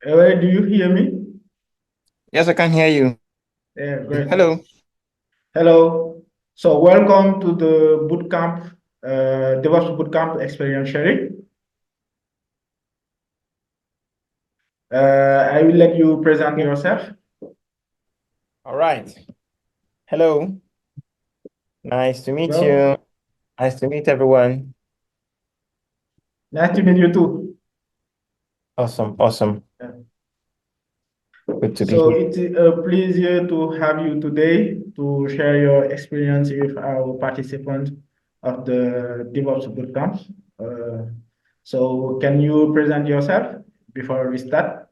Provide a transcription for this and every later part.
Do you hear me? Yes, I can hear you. Yeah, great. Hello. Hello. So welcome to the bootcamp, DevOps bootcamp experience sharing. I will let you present Okay. yourself. All right. Hello. Nice to meet Hello. you. Nice to meet everyone. Nice to meet you too. Awesome. Awesome. Yeah. Good to be So here. it's a pleasure to have you today to share your experience with our participants of the DevOps bootcamp. So can you present yourself before we start?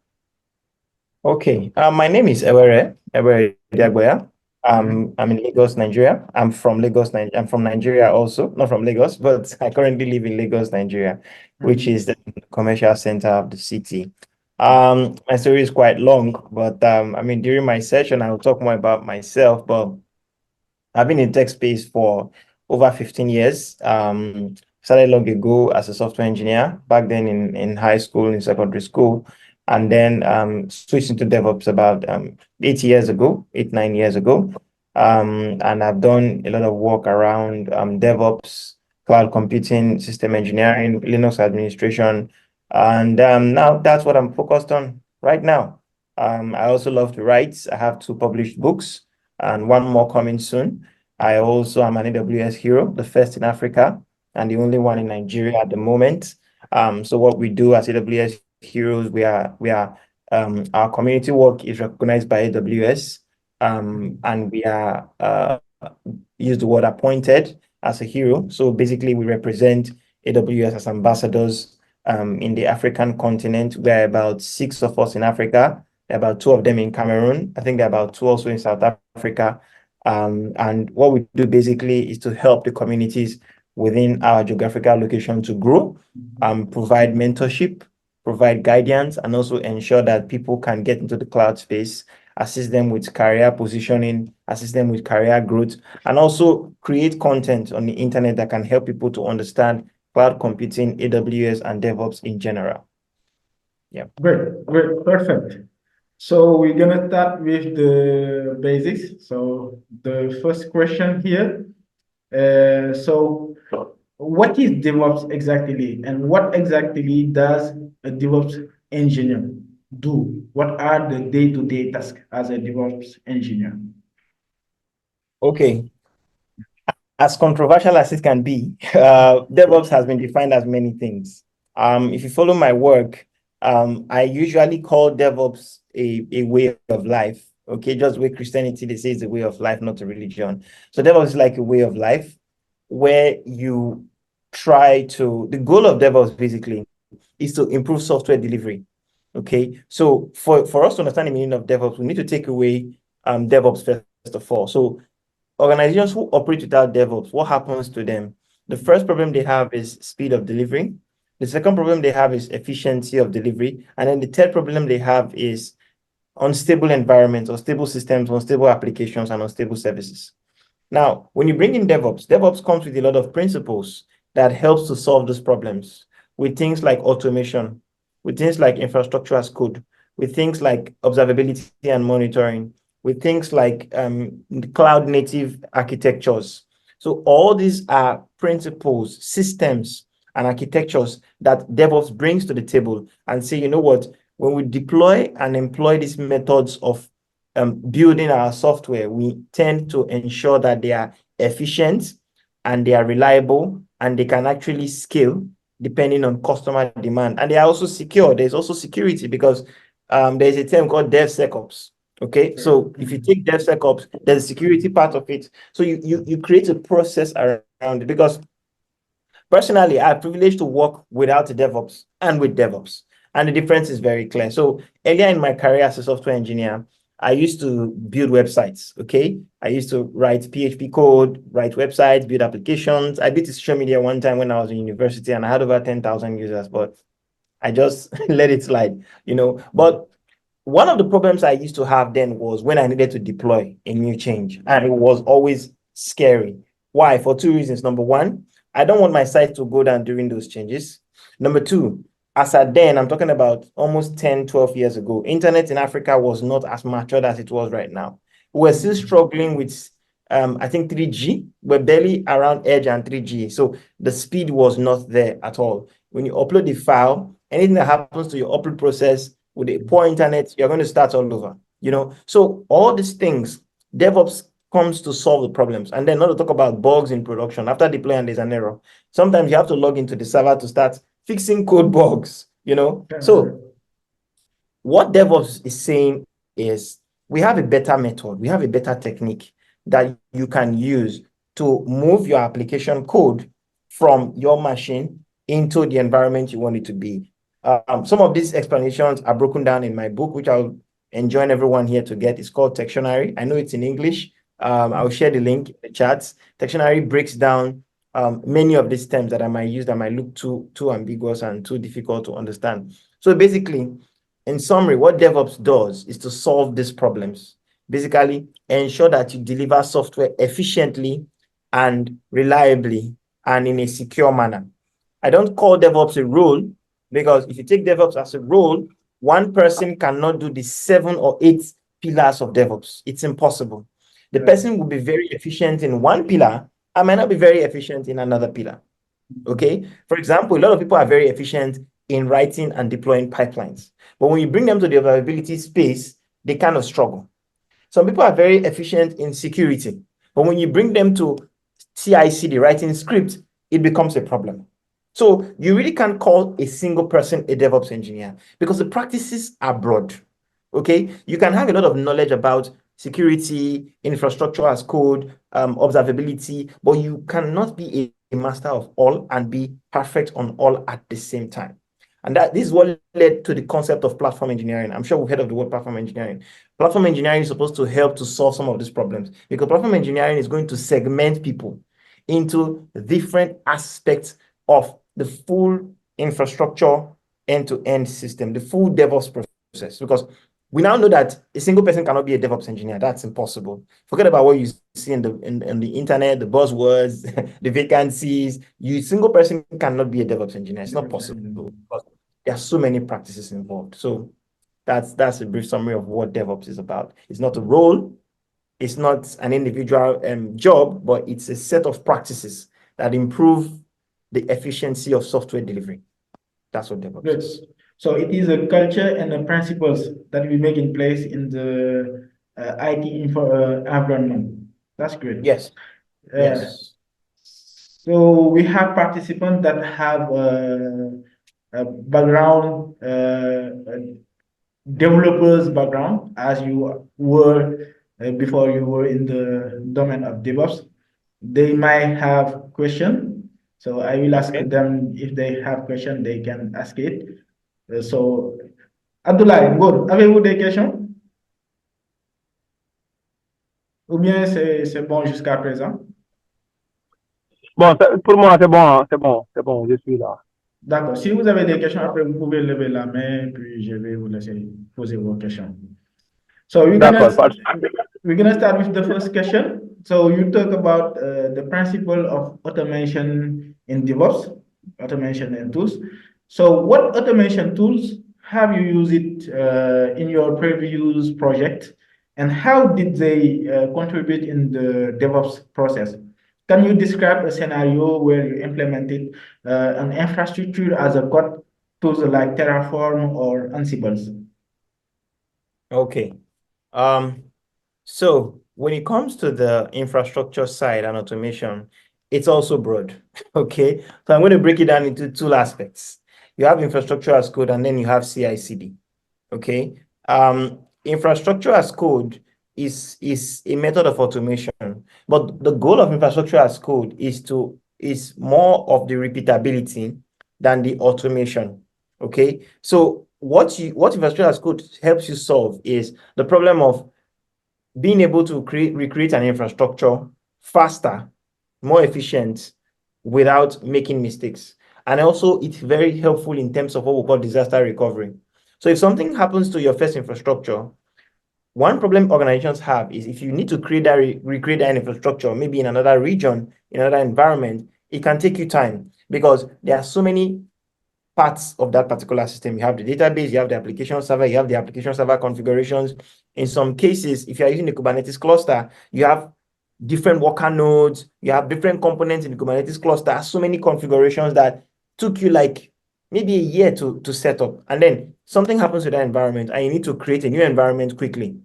Okay. My name is Ewere Mhm. Diagboya. Mhm. I'm in Lagos, Nigeria. I'm from Lagos, I'm from Nigeria also, not from Lagos, but I currently live in Lagos, Nigeria, which Mhm. is the commercial center of the city. My story is quite long, but during my session, I will talk more about myself, but I've been in tech space for over 15 years. Started long ago as a software engineer, back then in high school, in secondary school, and then switched into DevOps about 8 years ago, 9 years ago. And I've done a lot of work around DevOps, cloud computing, system engineering, Linux administration, and now that's what I'm focused on right now. I also love to write. I have two published books and one more coming soon. I also am an AWS hero, the first in Africa and the only one in Nigeria at the moment. So what we do as AWS heroes, we are our community work is recognized by AWS, and we are use the word appointed as a hero. So basically, we represent AWS as ambassadors in the African continent. There are about six of us in Africa. There are about two of them in Cameroon. I think there are about two also in South Africa. And what we do basically is to help the communities within our geographical location to grow, provide mentorship, provide guidance, and also ensure that people can get into the cloud space, assist them with career positioning, assist them with career growth, and also create content on the internet that can help people to understand cloud computing, AWS, and DevOps in general. Yeah. Great, great, perfect. So we're gonna start with the basics. So the first question here. So what is DevOps exactly, and what exactly does a DevOps engineer do? What are the day-to-day tasks as a DevOps engineer? Okay. As controversial as it can be, DevOps has been defined as many things. If you follow my work, I usually call DevOps a way of life. Okay, just the way Christianity they say it's a way of life, not a religion. So DevOps is like a way of life where you try to. The goal of DevOps basically is to improve software delivery. Okay, so for us to understand the meaning of DevOps, we need to take away DevOps first of all. So organizations who operate without DevOps, what happens to them? The first problem they have is speed of delivery. The second problem they have is efficiency of delivery. And then the third problem they have is unstable environments, unstable systems, unstable applications, and unstable services. Now, when you bring in DevOps, DevOps comes with a lot of principles that helps to solve those problems with things like automation, with things like infrastructure as code, with things like observability and monitoring, with things like cloud native architectures. So all these are principles, systems, and architectures that DevOps brings to the table and say, you know what, when we deploy and employ these methods of building our software, we tend to ensure that they are efficient and they are reliable and they can actually scale depending on customer demand. And they are also secure. There's also security because there's a term called DevSecOps. Okay, so if you take DevSecOps, there's a security part of it. So you create a process around it because personally, I'm privileged to work without DevOps and with DevOps, and the difference is very clear. So earlier in my career as a software engineer, I used to build websites. Okay, I used to write PHP code, write websites, build applications. I did social media one time when I was in university, and I had over 10,000 users, but I just let it slide. But one of the problems I used to have then was when I needed to deploy a new change, and it was always scary. Why? For two reasons. Number one, I don't want my site to go down during those changes. Number two, as at then, I'm talking about almost 10, 12 years ago, internet in Africa was not as matured as it was right now. We're still struggling with, I think 3G. We're barely around edge and 3G. So the speed was not there at all. When you upload the file, anything that happens to your upload process with a poor internet, you're going to start all over, you know? So all these things, DevOps comes to solve the problems. And then not to talk about bugs in production. After deploying, there's an error. Sometimes you have to log into the server to start fixing code bugs, you know? So what DevOps is saying is we have a better method, we have a better technique that you can use to move your application code from your machine into the environment you want it to be. Some of these explanations are broken down in my book, which I'll enjoin everyone here to get. It's called Textionary. I know it's in English. I'll share the link in the chats. Textionary breaks down many of these terms that I might use that might look too ambiguous and too difficult to understand. So basically, in summary, what DevOps does is to solve these problems. Basically, ensure that you deliver software efficiently and reliably and in a secure manner. I don't call DevOps a role because if you take DevOps as a role, one person cannot do the 7 or 8 pillars of DevOps. It's impossible. The person will be very efficient in one pillar and might not be very efficient in another pillar. Okay. For example, a lot of people are very efficient in writing and deploying pipelines. But when you bring them to the observability space, they kind of struggle. Some people are very efficient in security. But when you bring them to CI/CD, writing script, it becomes a problem. So you really can't call a single person a DevOps engineer because the practices are broad. Okay. You can have a lot of knowledge about security, infrastructure as code, observability, but you cannot be a master of all and be perfect on all at the same time. And this is what led to the concept of platform engineering. I'm sure we've heard of the word platform engineering. Platform engineering is supposed to help to solve some of these problems because platform engineering is going to segment people into different aspects of the full infrastructure end-to-end system, the full DevOps process. Because we now know that a single person cannot be a DevOps engineer. That's impossible. Forget about what you see in the internet, the buzzwords, the vacancies. You single person cannot be a DevOps engineer. It's not possible because there are so many practices involved. So that's a brief summary of what DevOps is about. It's not a role, it's not an individual job, but it's a set of practices that improve the efficiency of software delivery. That's what DevOps is. So it is a culture and the principles that we make in place in the IT environment. That's great. Yes. Yes. So we have participants that have a background, developers background, as you were before you were in the domain of DevOps. They might have questions. So I will ask them if they have questions, they can ask it. So, Abdoulaye, Ngor, avez-vous des questions? Ou bien c'est bon jusqu'à présent? Bon, pour moi, c'est bon, c'est bon, je suis là. D'accord. Si vous avez des questions, après, vous pouvez lever la main, puis je vais vous laisser poser vos questions. So we're gonna start with the first question. So you talk about the principle of automation in DevOps, automation and tools. So what automation tools have you used it in your previous project, and how did they contribute in the DevOps process? Can you describe a scenario where you implemented an infrastructure as a code, tools like Terraform or Ansible? Okay. So when it comes to the infrastructure side and automation, it's also broad. Okay. So I'm going to break it down into 2 aspects. You have infrastructure as code, and then you have CI/CD. Okay. Infrastructure as code is a method of automation, but the goal of infrastructure as code is more of the repeatability than the automation. Okay. So what infrastructure as code helps you solve is the problem of being able to recreate an infrastructure faster, more efficient, without making mistakes. And also, it's very helpful in terms of what we call disaster recovery. So if something happens to your first infrastructure, one problem organizations have is if you need to recreate that infrastructure, maybe in another region, in another environment, it can take you time because there are so many parts of that particular system. You have the database, you have the application server, you have the application server configurations. In some cases, if you're using the Kubernetes cluster, you have different worker nodes, you have different components in the Kubernetes cluster, so many configurations that took you like maybe a year to set up. And then something happens to that environment and you need to create a new environment quickly.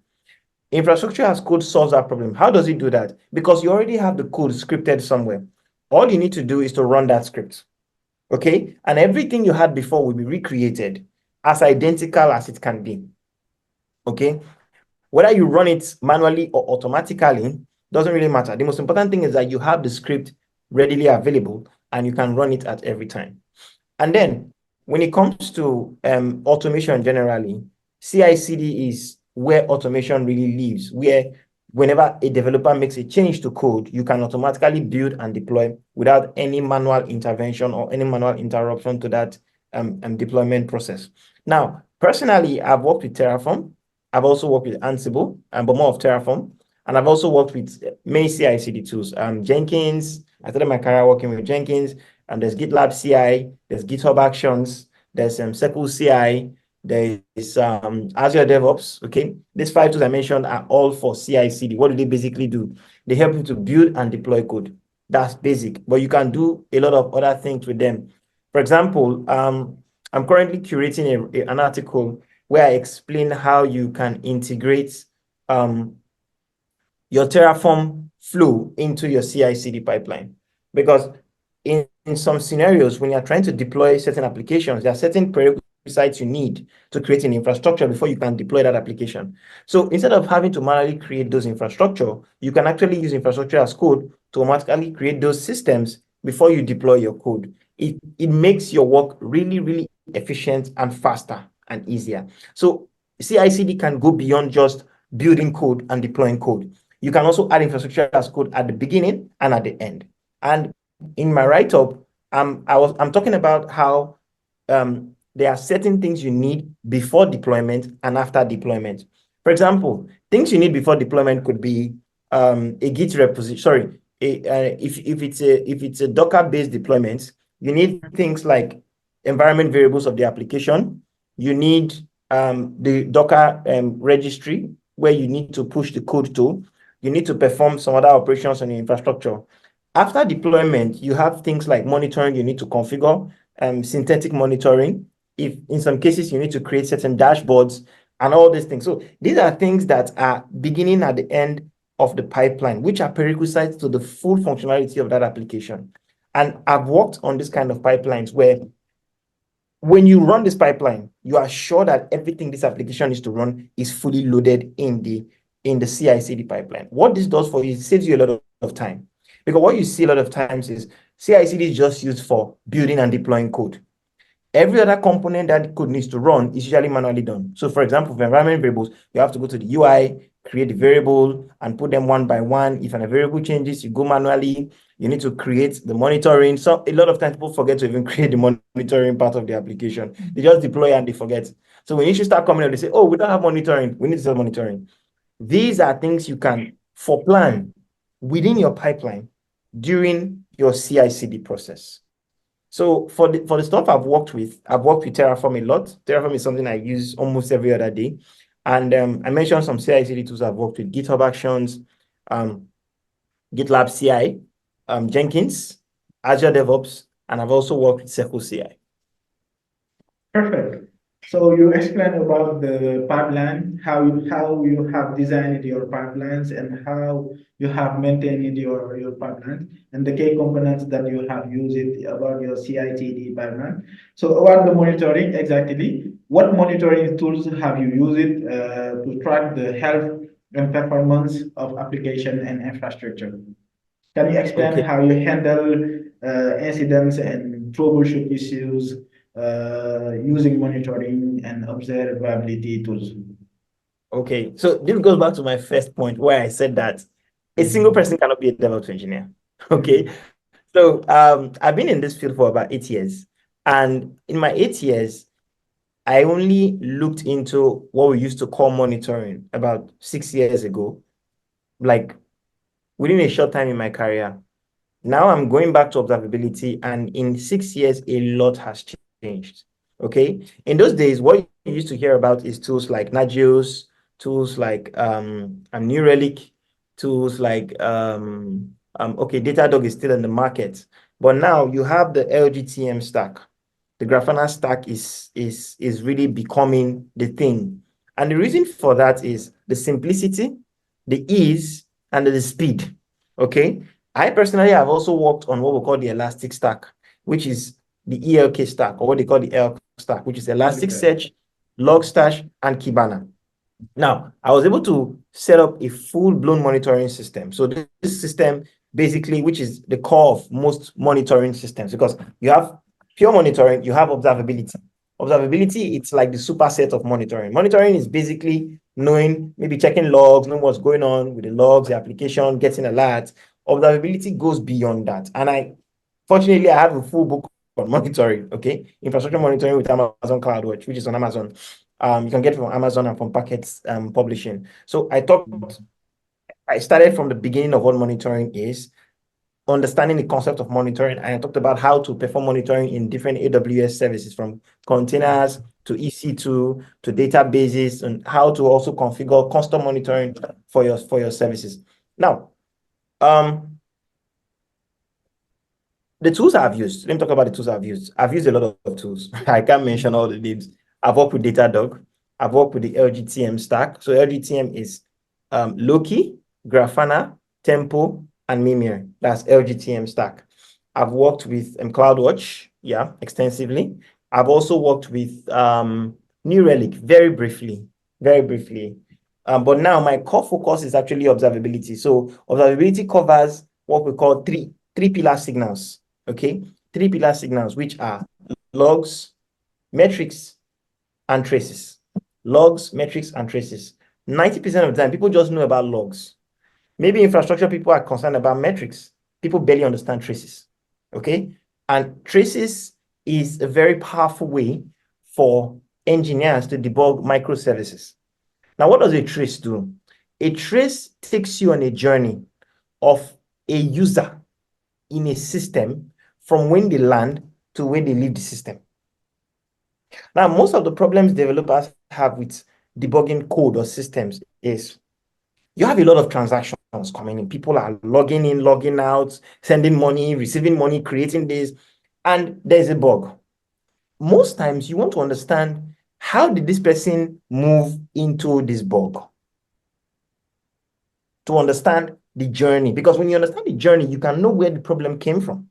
Infrastructure as code solves that problem. How does it do that? Because you already have the code scripted somewhere. All you need to do is to run that script. Okay? And everything you had before will be recreated as identical as it can be. Okay? Whether you run it manually or automatically doesn't really matter. The most important thing is that you have the script readily available and you can run it at every time. And then when it comes to automation generally, CI/CD is where automation really lives, where whenever a developer makes a change to code, you can automatically build and deploy without any manual intervention or any manual interruption to that deployment process. Now, personally, I've worked with Terraform. I've also worked with Ansible, but more of Terraform. And I've also worked with many CI/CD tools. Jenkins, I started my career working with Jenkins. And there's GitLab CI, there's GitHub Actions, there's Circle CI, there's Azure DevOps. Okay, these 5 tools I mentioned are all for CI/CD. What do they basically do? They help you to build and deploy code. That's basic, but you can do a lot of other things with them. For example, I'm currently curating an article where I explain how you can integrate your Terraform flow into your CI/CD pipeline, because in some scenarios, when you're trying to deploy certain applications, there are certain prerequisites you need to create an infrastructure before you can deploy that application. So instead of having to manually create those infrastructure, you can actually use infrastructure as code to automatically create those systems before you deploy your code. It makes your work really, really efficient and faster and easier. So CI/CD can go beyond just building code and deploying code. You can also add infrastructure as code at the beginning and at the end. And in my write-up, I'm talking about how there are certain things you need before deployment and after deployment. For example, things you need before deployment could be a Git repository. Sorry, if it's a Docker-based deployment, you need things like environment variables of the application. You need the Docker registry where you need to push the code to. You need to perform some other operations on the infrastructure. After deployment, you have things like monitoring you need to configure, synthetic monitoring. If in some cases you need to create certain dashboards and all these things. So these are things that are beginning at the end of the pipeline, which are prerequisites to the full functionality of that application. And I've worked on this kind of pipelines where when you run this pipeline, you are sure that everything this application needs to run is fully loaded in the CI/CD pipeline. What this does for you, it saves you a lot of time. Because what you see a lot of times is CI/CD is just used for building and deploying code. Every other component that code needs to run is usually manually done. So for example, for environment variables, you have to go to the UI, create the variable, and put them one by one. If a variable changes, you go manually. You need to create the monitoring. So a lot of times people forget to even create the monitoring part of the application. They just deploy and they forget. So when issues start coming up, they say, oh, we don't have monitoring. We need to start monitoring. These are things you can foreplan within your pipeline during your CI/CD process. So for the stuff I've worked with Terraform a lot. Terraform is something I use almost every other day. And I mentioned some CI/CD tools I've worked with: GitHub Actions, GitLab CI, Jenkins, Azure DevOps, and I've also worked with Circle CI. Perfect. So you explained about the pipeline, how you have designed your pipelines and how you have maintained your pipeline and the key components that you have used it about your CI/CD pipeline. So about the monitoring, exactly, what monitoring tools have you used it to track the health and performance of application and infrastructure? Can you explain how you handle incidents and troubleshoot issues using monitoring and observability tools? Okay, so this goes back to my first point where I said that a single person cannot be a DevOps engineer. Okay, so I've been in this field for about 8 years, and in my 8 years, I only looked into what we used to call monitoring about 6 years ago, like within a short time in my career. Now I'm going back to observability, and in 6 years, a lot has changed. Okay. In those days, what you used to hear about is tools like Nagios, tools like New Relic, tools like okay, Datadog is still in the market. But now you have the LGTM stack. The Grafana stack is really becoming the thing. And the reason for that is the simplicity, the ease, and the speed. Okay. I personally have also worked on what we call the Elastic Stack, which is the ELK stack, or what they call the ELK stack, which is Elasticsearch, Logstash, and Kibana. Now, I was able to set up a full-blown monitoring system. So this system basically, which is the core of most monitoring systems, because you have pure monitoring, you have observability. Observability, it's like the superset of monitoring. Monitoring is basically knowing, maybe checking logs, knowing what's going on with the logs, the application, getting alerts. Observability goes beyond that. And fortunately, I have a full book on monitoring, okay? Infrastructure monitoring with Amazon CloudWatch, which is on Amazon. You can get it from Amazon and from Packets Publishing. So I started from the beginning of what monitoring is, understanding the concept of monitoring, and I talked about how to perform monitoring in different AWS services, from containers to EC2 to databases, and how to also configure custom monitoring for your services. Now, the tools I've used, let me talk about the tools I've used. I've used a lot of tools. I can't mention all the names. I've worked with Datadog. I've worked with the LGTM stack. So LGTM is Loki, Grafana, Tempo, and Mimir. That's LGTM stack. I've worked with CloudWatch, extensively. I've also worked with New Relic very briefly. But now my core focus is actually observability. So observability covers what we call three pillar signals. Okay, 3 pillar signals, which are logs, metrics, and traces. Logs, metrics, and traces. 90% of the time, people just know about logs. Maybe infrastructure people are concerned about metrics. People barely understand traces. Okay, and traces is a very powerful way for engineers to debug microservices. Now, what does a trace do? A trace takes you on a journey of a user in a system from when they land to when they leave the system. Now, most of the problems developers have with debugging code or systems is you have a lot of transactions coming in. People are logging in, logging out, sending money, receiving money, creating this, and there's a bug. Most times you want to understand, how did this person move into this bug? To understand the journey, because when you understand the journey, you can know where the problem came from.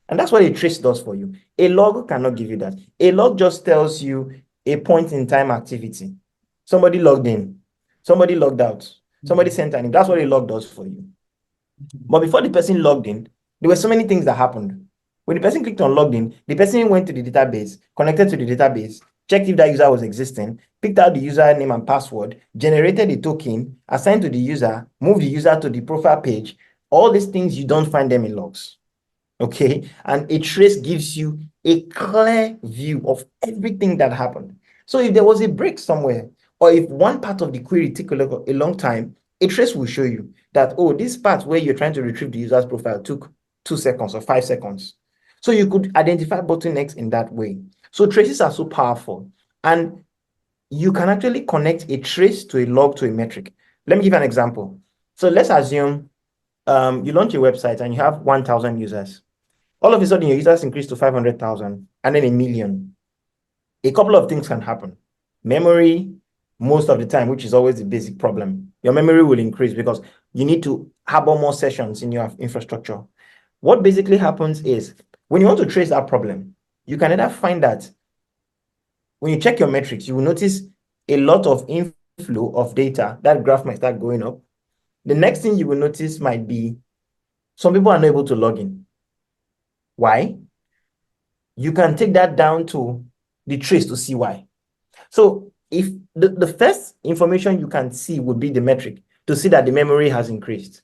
And that's what a trace does for you. A log cannot give you that. A log just tells you a point in time activity. Somebody logged in, somebody logged out, somebody sent an email. That's what a log does for you. But before the person logged in, there were so many things that happened. When the person clicked on logged in, the person went to the database, connected to the database, checked if that user was existing, picked out the username and password, generated a token, assigned to the user, moved the user to the profile page. All these things, you don't find them in logs. Okay, and a trace gives you a clear view of everything that happened. So if there was a break somewhere, or if one part of the query took a long time, a trace will show you that, oh, this part where you're trying to retrieve the user's profile took 2 seconds or 5 seconds. So you could identify bottlenecks in that way. So traces are so powerful, and you can actually connect a trace to a log to a metric. Let me give an example. So let's assume you launch a website and you have 1,000 users. All of a sudden, your users increase to 500,000 and then 1 million. A couple of things can happen. Memory, most of the time, which is always the basic problem, your memory will increase because you need to harbor more sessions in your infrastructure. What basically happens is, when you want to trace that problem, you can either find that when you check your metrics, you will notice a lot of inflow of data. That graph might start going up. The next thing you will notice might be some people are not able to log in. Why? You can take that down to the trace to see why. So if the first information you can see would be the metric to see that the memory has increased.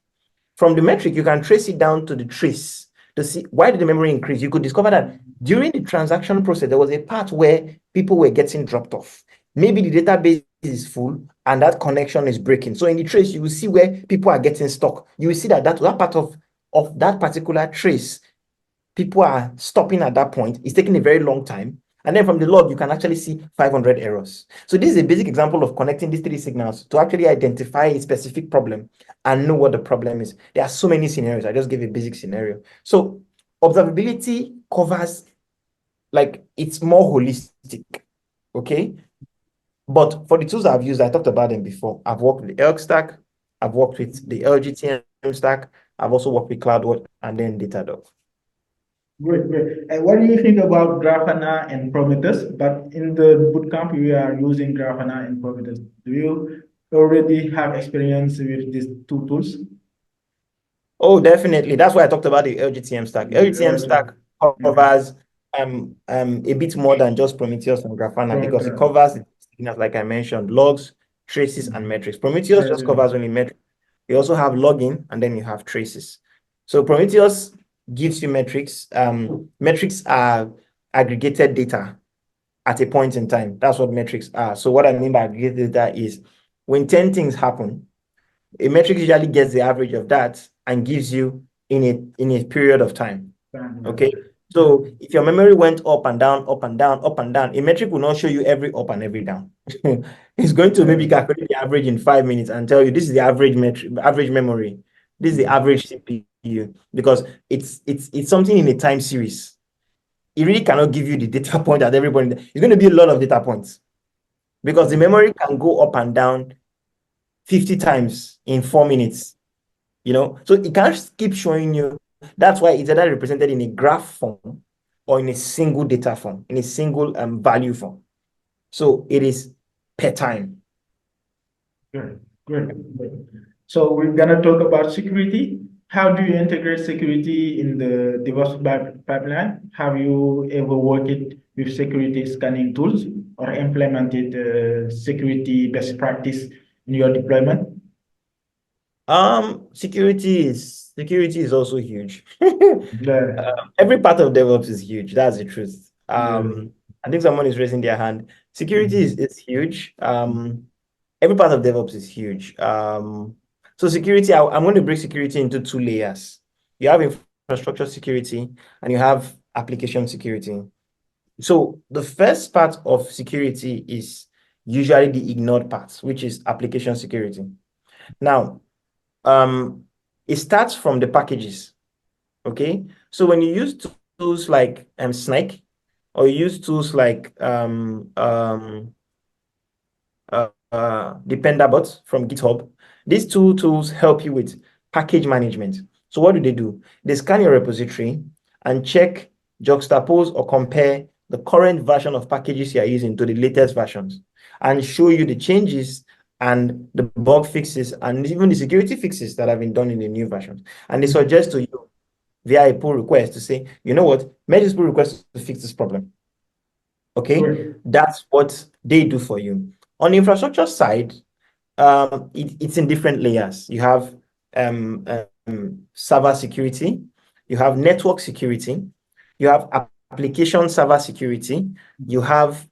From the metric, you can trace it down to the trace to see why did the memory increase. You could discover that during the transaction process, there was a part where people were getting dropped off. Maybe the database is full and that connection is breaking. So in the trace, you will see where people are getting stuck. You will see that part of that particular trace, people are stopping at that point. It's taking a very long time. And then from the log, you can actually see 500 errors. So this is a basic example of connecting these three signals to actually identify a specific problem and know what the problem is. There are so many scenarios. I just gave a basic scenario. So observability covers, like, it's more holistic, okay? But for the tools I've used, I talked about them before. I've worked with the ELK stack, I've worked with the LGTM stack, I've also worked with CloudWatch and then Datadog. Great, great. And what do you think about Grafana and Prometheus? But in the bootcamp, we are using Grafana and Prometheus. Do you already have experience with these two tools? Oh, definitely. That's why I talked about the LGTM stack. LGTM stack covers a bit more than just Prometheus and Grafana, because it covers the signals, like I mentioned, logs, traces, and metrics. Prometheus just covers only metrics. You also have logging, and then you have traces. So Prometheus gives you metrics. Metrics are aggregated data at a point in time. That's what metrics are. So what I mean by aggregated data is when 10 things happen, a metric usually gets the average of that and gives you in a period of time. Okay. So if your memory went up and down, up and down, up and down, a metric will not show you every up and every down. It's going to maybe calculate the average in 5 minutes and tell you this is the average metric, average memory. This is the average CPU, because it's something in a time series. It really cannot give you the data point at every point. It's going to be a lot of data points, because the memory can go up and down 50 times in 4 minutes. So it can't keep showing you. That's why it's either represented in a graph form or in a single data form, in a single value form. So it is per time. Great, great. So we're gonna talk about security. How do you integrate security in the DevOps pipeline? Have you ever worked with security scanning tools or implemented security best practice in your deployment? Security is also huge. Yeah. Every part of DevOps is huge. That's the truth. I think someone is raising their hand. Security is huge. Every part of DevOps is huge. So security, I'm going to break security into two layers. You have infrastructure security and you have application security. So the first part of security is usually the ignored part, which is application security. Now, it starts from the packages. Okay, so when you use tools like Snake, or you use tools like Dependabot from GitHub, these two tools help you with package management. So what do? They scan your repository and check, juxtapose, or compare the current version of packages you are using to the latest versions, and show you the changes and the bug fixes and even the security fixes that have been done in the new versions. And they suggest to you via a pull request to say, you know what, make this pull request to fix this problem. Okay, that's what they do for you. On the infrastructure side, it's in different layers. You have server security, you have network security, you have application server security, you have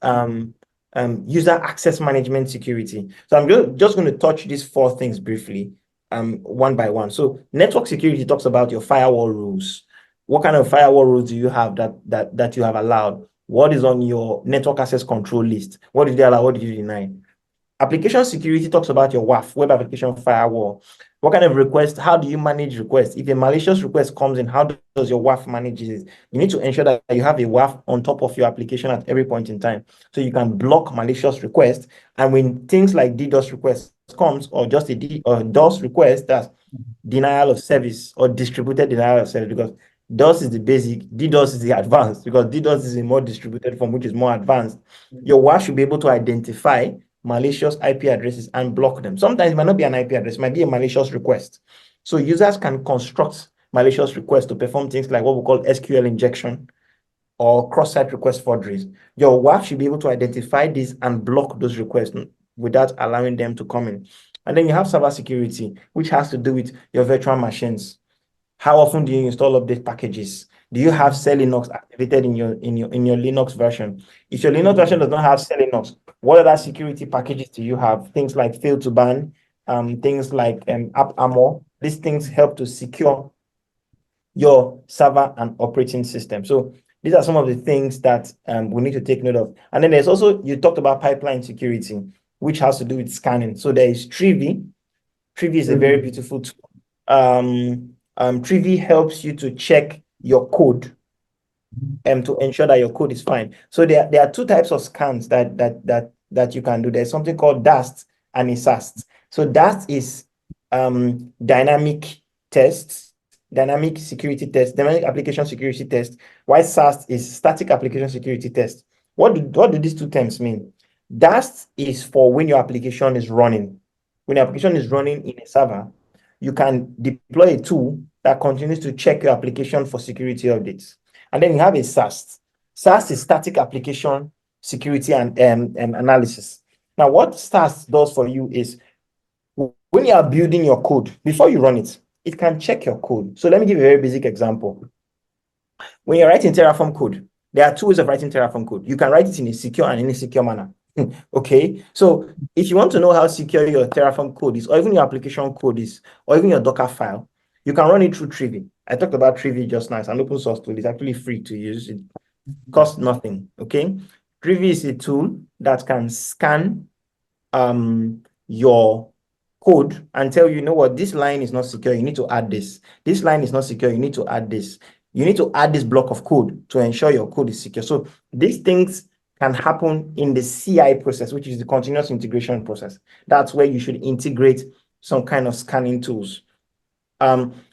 user access management security. So I'm just going to touch these four things briefly, one by one. So network security talks about your firewall rules. What kind of firewall rules do you have that you have allowed? What is on your network access control list? What did they allow? What did you deny? Application security talks about your WAF, web application firewall. What kind of request? How do you manage requests? If a malicious request comes in, how does your WAF manage it? You need to ensure that you have a WAF on top of your application at every point in time, so you can block malicious requests. And when things like DDoS requests comes, or just a DOS request, that's denial of service or distributed denial of service, because DOS is the basic, DDoS is the advanced, because DDoS is a more distributed form, which is more advanced. Your WAF should be able to identify malicious IP addresses and block them. Sometimes it might not be an IP address, it might be a malicious request. So users can construct malicious requests to perform things like what we call SQL injection or cross-site request forgeries. Your WAF should be able to identify these and block those requests without allowing them to come in. And then you have server security, which has to do with your virtual machines. How often do you install update packages? Do you have Cell Linux activated in your Linux version? If your Linux version does not have Cell Linux, what other security packages do you have? Things like fail to ban, things like App Armor. These things help to secure your server and operating system. So These are some of the things that we need to take note of. And then there's also, you talked about pipeline security, which has to do with scanning. So there is Trivy. Trivy is a very beautiful tool. Trivy helps you to check your code to ensure that your code is fine. So there are two types of scans that you can do. There's something called DAST and a SAST. So DAST is dynamic tests, dynamic security test, dynamic application security test, while SAST is static application security test. What do these two terms mean? DAST is for when your application is running. When your application is running in a server, you can deploy a tool that continues to check your application for security updates. And then you have a SAST. SAST is static application security and analysis. Now, what SAST does for you is when you are building your code, before you run it, it can check your code. So let me give you a very basic example. When you're writing Terraform code, there are two ways of writing Terraform code. You can write it in a secure and insecure manner. Okay, so if you want to know how secure your Terraform code is, or even your application code is, or even your Docker file, you can run it through Trivy. I talked about Trivy just now. It's an open source tool. It's actually free to use. It costs nothing. Okay, Trivy is a tool that can scan your code and tell you, you know what, this line is not secure. You need to add this. This line is not secure. You need to add this. You need to add this block of code to ensure your code is secure. So these things can happen in the CI process, which is the continuous integration process. That's where you should integrate some kind of scanning tools.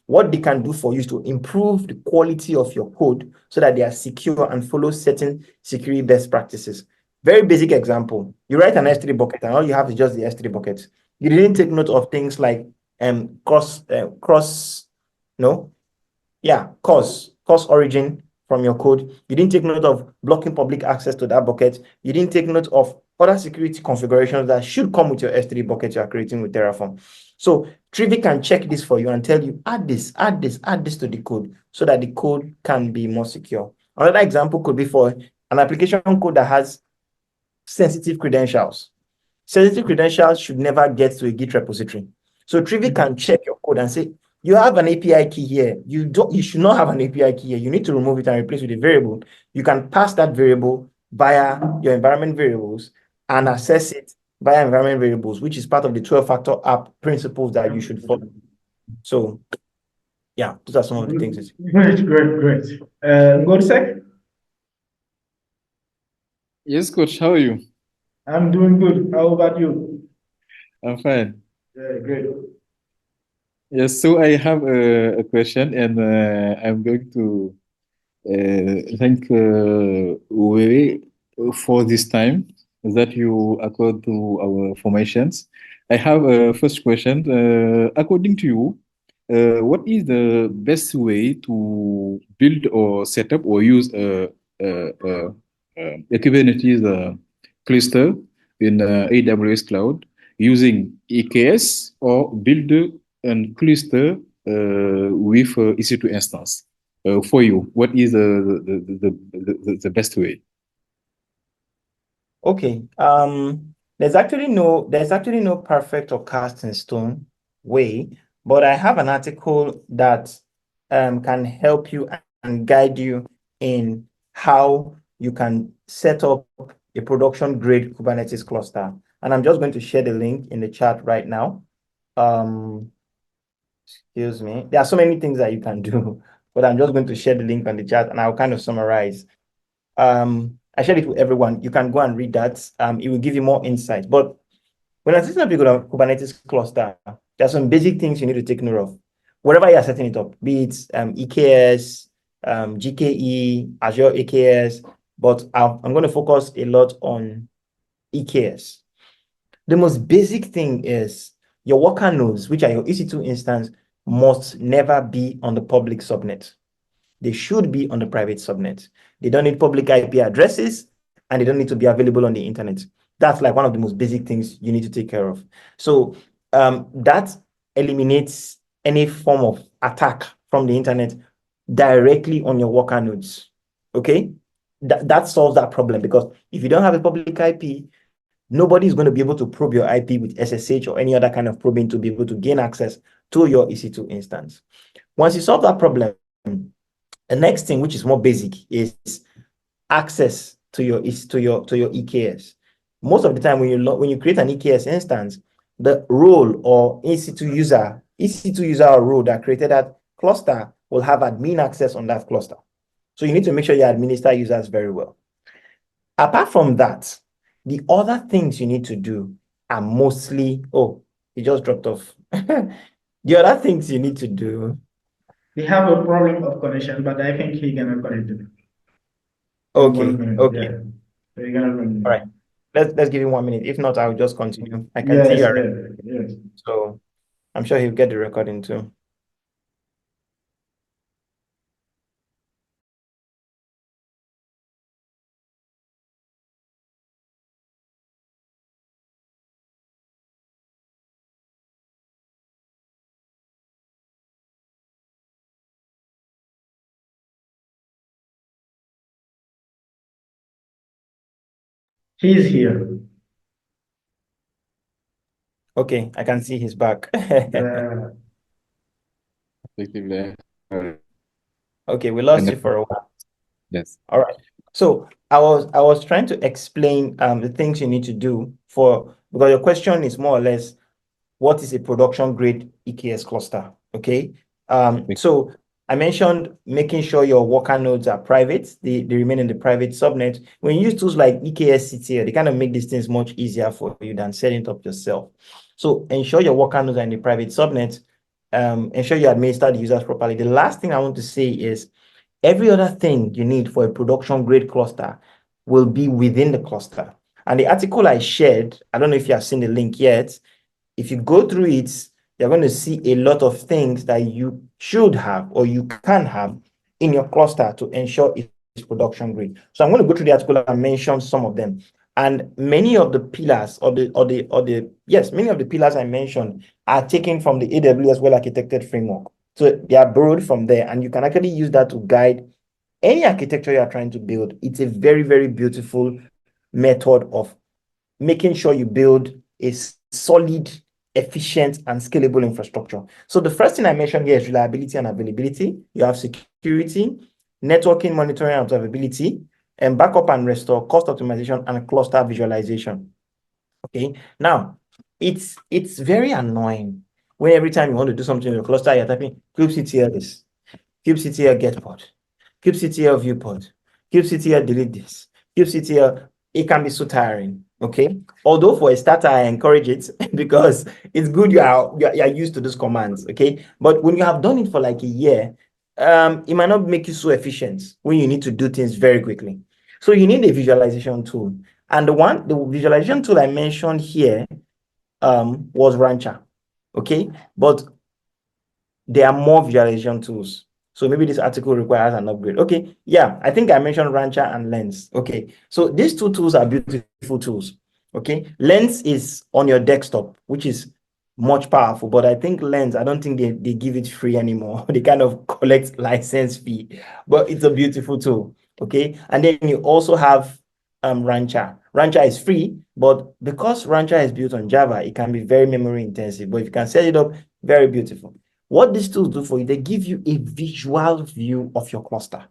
What they can do for you is to improve the quality of your code so that they are secure and follow certain security best practices. Very basic example. You write an S3 bucket and all you have is just the S3 bucket. You didn't take note of things like cross origin from your code. You didn't take note of blocking public access to that bucket. You didn't take note of other security configurations that should come with your S3 bucket you are creating with Terraform. So Trivy can check this for you and tell you, add this to the code so that the code can be more secure. Another example could be for an application code that has sensitive credentials. Sensitive credentials should never get to a Git repository. So Trivy can check your code and say, you have an API key here. You should not have an API key here. You need to remove it and replace it with a variable. You can pass that variable via your environment variables and access it via environment variables, which is part of the 12-factor app principles that you should follow. So, yeah, those are some of the things. Great. Go to sec. Yes, coach, how are you? I'm doing good. How about you? I'm fine. Yeah, great. Yes, so I have a question, and I'm going to thank Ewere for this time that you accord to our formations. I have a first question. According to you, what is the best way to build or set up or use a Kubernetes cluster in AWS Cloud using EKS, or build a cluster with EC2 instance? For you, what is the best way? Okay. There's actually no perfect or cast in stone way, but I have an article that can help you and guide you in how you can set up a production grade Kubernetes cluster. And I'm just going to share the link in the chat right now. Excuse me. There are so many things that you can do, but I'm just going to share the link on the chat and I'll kind of summarize. I shared it with everyone. You can go and read that. It will give you more insight. But when I'm setting up a Kubernetes cluster, there are some basic things you need to take note of. Wherever you are setting it up, be it EKS, GKE, Azure AKS, but I'm going to focus a lot on EKS. The most basic thing is your worker nodes, which are your EC2 instance, must never be on the public subnet. They should be on the private subnet. They don't need public IP addresses, and they don't need to be available on the internet. That's like one of the most basic things you need to take care of. So that eliminates any form of attack from the internet directly on your worker nodes. Okay? That solves that problem, because if you don't have a public IP, nobody's going to be able to probe your IP with SSH or any other kind of probing to be able to gain access to your EC2 instance. Once you solve that problem, The next thing, which is more basic, is access to your EKS. Most of the time, when you create an EKS instance, the role or EC2 user or role that created that cluster will have admin access on that cluster. So you need to make sure you administer users very well. Apart from that, the other things you need to do are mostly, oh, it just dropped off. The other things you need to do. We have a problem of connection, but I think he's gonna connect it. Okay, 1 minute, okay. yeah. So you're gonna run it. All right. Let's give him 1 minute. If not, I'll just continue. I can Yes, see you. yes. So I'm sure he'll get the recording too. He's here. Okay, I can see he's back. Effectively. Okay, we lost you for a while. Yes. All right. So I was trying to explain the things you need to do because your question is more or less, what is a production grade EKS cluster? Okay. So I mentioned making sure your worker nodes are private, they remain in the private subnet. When you use tools like EKS CTL, they kind of make these things much easier for you than setting it up yourself. So ensure your worker nodes are in the private subnet. Ensure you administer the users properly. The last thing I want to say is every other thing you need for a production grade cluster will be within the cluster. And the article I shared, I don't know if you have seen the link yet. If you go through it, you're going to see a lot of things that you should have or you can have in your cluster to ensure it's production grade. So I'm going to go through the article and mention some of them. And many of the pillars many of the pillars I mentioned are taken from the AWS well-architected framework. So they are borrowed from there, and you can actually use that to guide any architecture you are trying to build. It's a very, very beautiful method of making sure you build a solid, efficient, and scalable infrastructure. So the first thing I mentioned here is reliability and availability. You have security, networking, monitoring, and observability, and backup and restore, cost optimization, and cluster visualization. Okay, now it's very annoying when every time you want to do something in your cluster, you're typing kubectl this, kubectl get pod, kubectl view pod, kubectl delete this, kubectl. It can be so tiring. Okay, although for a starter, I encourage it because it's good you're used to those commands. Okay, but when you have done it for like a year, it might not make you so efficient when you need to do things very quickly. So you need a visualization tool. And the visualization tool I mentioned here was Rancher. Okay, but there are more visualization tools. So maybe this article requires an upgrade. Okay, yeah, I think I mentioned Rancher and Lens. Okay, so these two tools are beautiful tools. Okay, Lens is on your desktop, which is much powerful, but I think Lens, I don't think they give it free anymore. They kind of collect license fee, but it's a beautiful tool. Okay, and then you also have Rancher. Rancher is free, but because Rancher is built on Java, it can be very memory intensive. But if you can set it up, very beautiful. What these tools do for you, they give you a visual view of your cluster.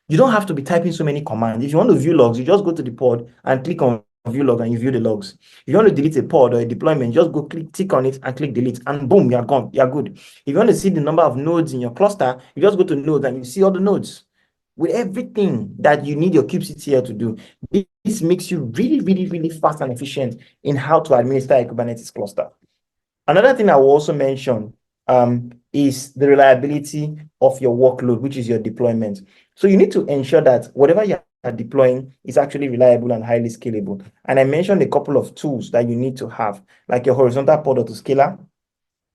You don't have to be typing so many commands. If you want to view logs, you just go to the pod and click on view log and you view the logs. If you want to delete a pod or a deployment, just go tick on it and click delete, and boom, you're gone. You're good. If you want to see the number of nodes in your cluster, you just go to nodes and you see all the nodes with everything that you need your kubectl to do. This makes you really, really, really fast and efficient in how to administer a Kubernetes cluster. Another thing I will also mention is the reliability of your workload, which is your deployment. So you need to ensure that whatever you are deploying is actually reliable and highly scalable. And I mentioned a couple of tools that you need to have, like your horizontal pod autoscaler,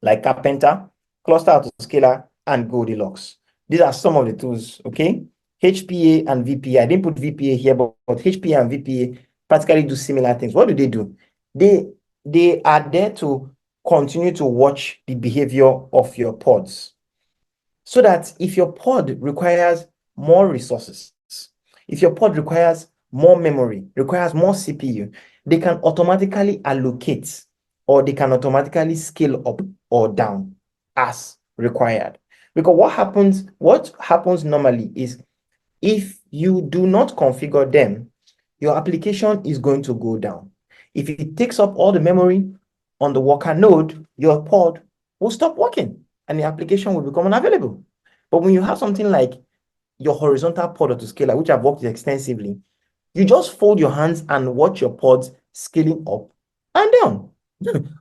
like Carpenter, cluster autoscaler, and Goldilocks. These are some of the tools, okay? HPA and VPA. I didn't put VPA here, but HPA and VPA practically do similar things. What do? They are there to continue to watch the behavior of your pods, so that if your pod requires more resources, if your pod requires more memory, requires more CPU, they can automatically allocate, or they can automatically scale up or down as required. Because what happens normally is if you do not configure them, your application is going to go down. If it takes up all the memory on the worker node, your pod will stop working and the application will become unavailable. But when you have something like your horizontal pod autoscaler, which I've worked with extensively, you just fold your hands and watch your pods scaling up and down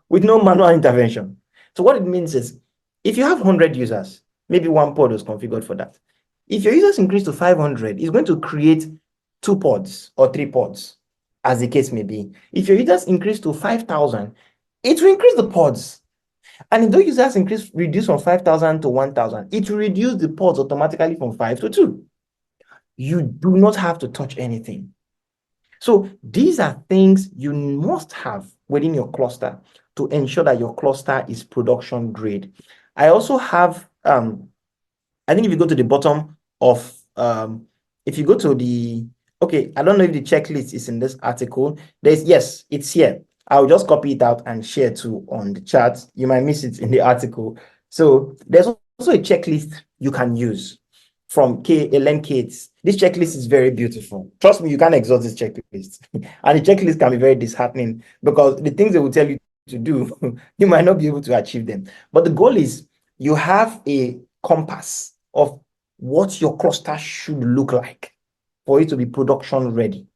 with no manual intervention. So what it means is if you have 100 users, maybe one pod was configured for that. If your users increase to 500, it's going to create 2 pods or 3 pods, as the case may be. If your users increase to 5,000, it will increase the pods. And if those users reduce from 5,000 to 1,000, it will reduce the pods automatically from 5 to 2. You do not have to touch anything. So these are things you must have within your cluster to ensure that your cluster is production grade. I also have, I think if you go to the bottom of, if you go to the, okay, I don't know if the checklist is in this article. Yes, it's here. I'll just copy it out and share too on the chat. You might miss it in the article. So there's also a checklist you can use from Ellen Cates. This checklist is very beautiful. Trust me, you can't exhaust this checklist. And the checklist can be very disheartening because the things they will tell you to do, you might not be able to achieve them. But the goal is you have a compass of what your cluster should look like for it to be production ready.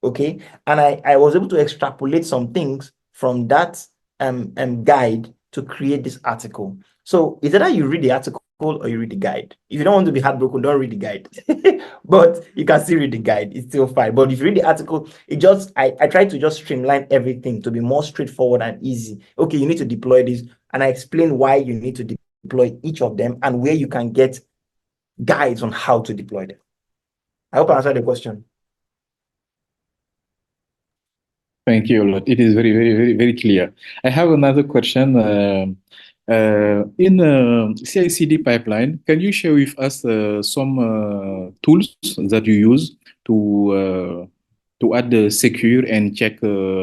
Okay. And I was able to extrapolate some things from that guide to create this article. So is either you read the article or you read the guide. If you don't want to be heartbroken, don't read the guide. But you can still read the guide. It's still fine. But if you read the article, I try to just streamline everything to be more straightforward and easy. Okay, you need to deploy this. And I explain why you need to deploy each of them and where you can get guides on how to deploy them. I hope I answered the question. Thank you a lot. It is very, very, very, very clear. I have another question. In CI/CD pipeline, can you share with us some tools that you use to add the secure and check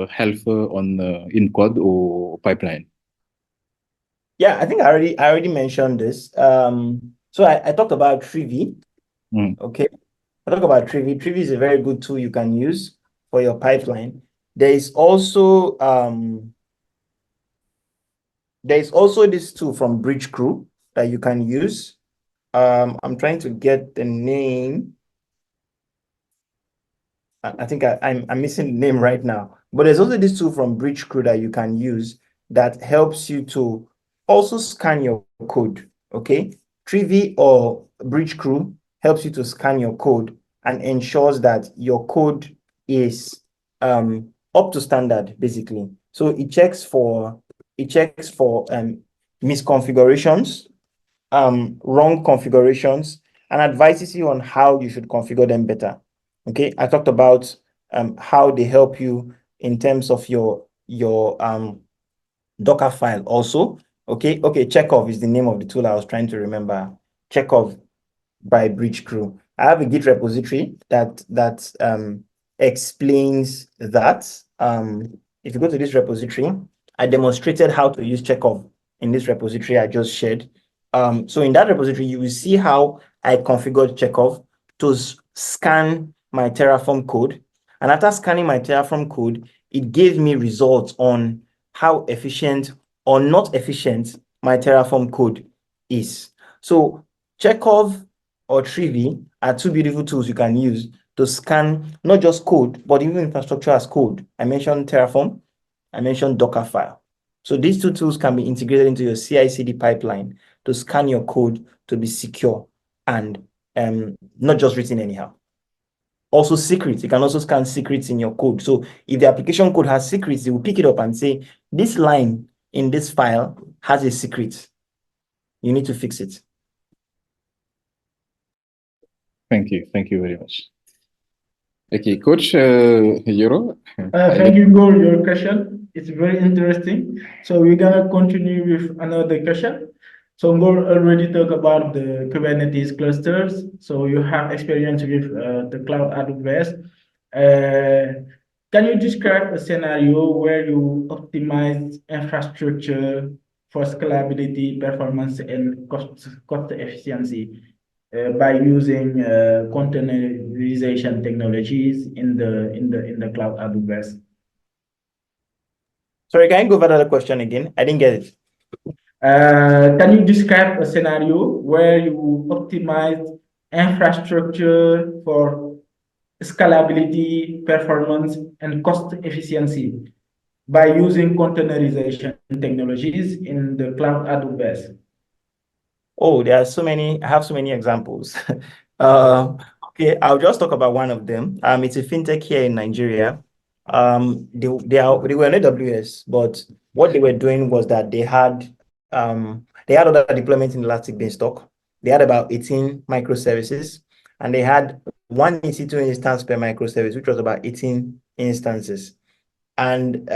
health on in code or pipeline? Yeah, I think I already mentioned this. So I talked about Trivy. Okay, I talked about Trivy. Trivy is a very good tool you can use for your pipeline. There is also this tool from Bridge Crew that you can use. I'm trying to get the name. I think I'm missing the name right now. But there's also this tool from Bridge Crew that you can use that helps you to also scan your code. Okay, Trivy or Bridge Crew helps you to scan your code and ensures that your code is up to standard, basically. So it checks for misconfigurations, wrong configurations, and advises you on how you should configure them better. Okay, I talked about how they help you in terms of your Docker file also. Okay, Chekhov is the name of the tool I was trying to remember. Chekhov by Bridge Crew. I have a Git repository that explains that. If you go to this repository, I demonstrated how to use Chekhov in this repository I just shared. So in that repository, you will see how I configured Chekhov to scan my Terraform code. And after scanning my Terraform code, it gave me results on how efficient or not efficient my Terraform code is. So Chekhov or Trivy are two beautiful tools you can use to scan not just code, but even infrastructure as code. I mentioned Terraform, I mentioned Docker file. So these two tools can be integrated into your CI/CD pipeline to scan your code to be secure and not just written anyhow. Also secrets, you can also scan secrets in your code. So if the application code has secrets, it will pick it up and say, this line in this file has a secret. You need to fix it. Thank you. Thank you very much. Okay, Coach Ewere. Thank you, Gor, your question. It's very interesting. So we're gonna continue with another question. So Gor already talked about the Kubernetes clusters. So you have experience with the cloud AWS. Can you describe a scenario where you optimize infrastructure for scalability, performance, and cost efficiency by using containerization technologies in the cloud AWS. Sorry, can you go over that question again? I didn't get it. Can you describe a scenario where you optimize infrastructure for scalability, performance, and cost efficiency by using containerization technologies in the cloud AWS? Oh, there are so many. I have so many examples. Okay, I'll just talk about one of them. It's a fintech here in Nigeria. They were on AWS, but what they were doing was that they had other deployments in Elastic Beanstalk. They had about 18 microservices, and they had one EC2 instance per microservice, which was about 18 instances. And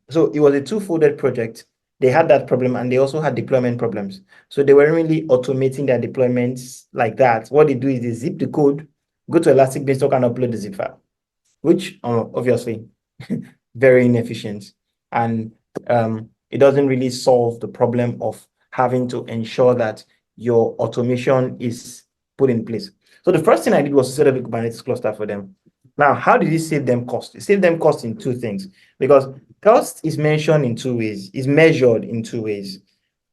so it was a two-folded project. They had that problem, and they also had deployment problems. So they were really automating their deployments like that. What they do is they zip the code, go to Elastic Beanstalk, and upload the zip file, which obviously very inefficient. And it doesn't really solve the problem of having to ensure that your automation is put in place. So the first thing I did was to set up a Kubernetes cluster for them. Now, how did it save them cost? It saved them cost in two things, because cost is mentioned in two ways, is measured in two ways.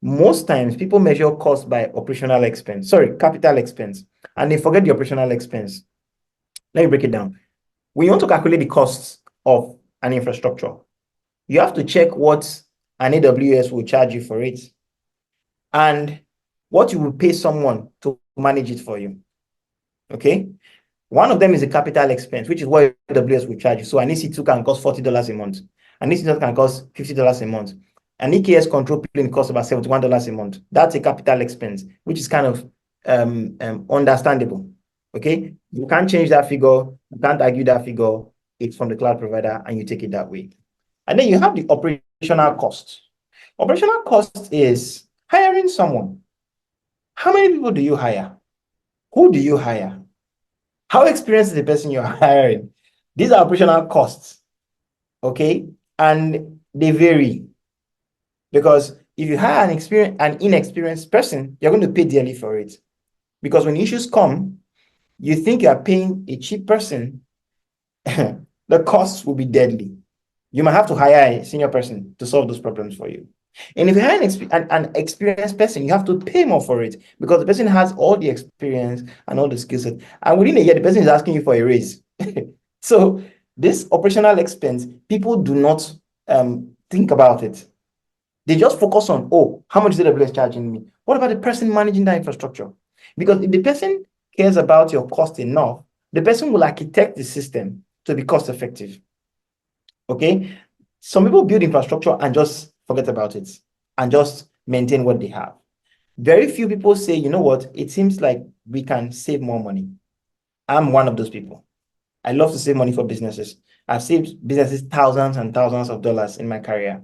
Most times people measure cost by capital expense, and they forget the operational expense. Let me break it down. When you want to calculate the costs of an infrastructure, you have to check what an AWS will charge you for it and what you will pay someone to manage it for you. Okay? One of them is a capital expense, which is what AWS will charge you. So an EC2 can cost $40 a month. An EC2 can cost $50 a month. An EKS control plane costs about $71 a month. That's a capital expense, which is kind of understandable. Okay? You can't change that figure. You can't argue that figure. It's from the cloud provider, and you take it that way. And then you have the operational cost. Operational cost is hiring someone. How many people do you hire? Who do you hire? How experienced is the person you're hiring? These are operational costs, okay? And they vary, because if you hire an inexperienced person, you're going to pay dearly for it. Because when issues come, you think you're paying a cheap person, the costs will be deadly. You might have to hire a senior person to solve those problems for you. And if you hire an experienced person, you have to pay more for it, because the person has all the experience and all the skill set. And within a year, the person is asking you for a raise. So this operational expense, people do not think about it. They just focus on, oh, how much is AWS charging me? What about the person managing that infrastructure? Because if the person cares about your cost enough, the person will architect the system to be cost effective. Okay? Some people build infrastructure and just forget about it and just maintain what they have. Very few people say, you know what, it seems like we can save more money. I'm one of those people. I love to save money for businesses. I've saved businesses thousands and thousands of dollars in my career.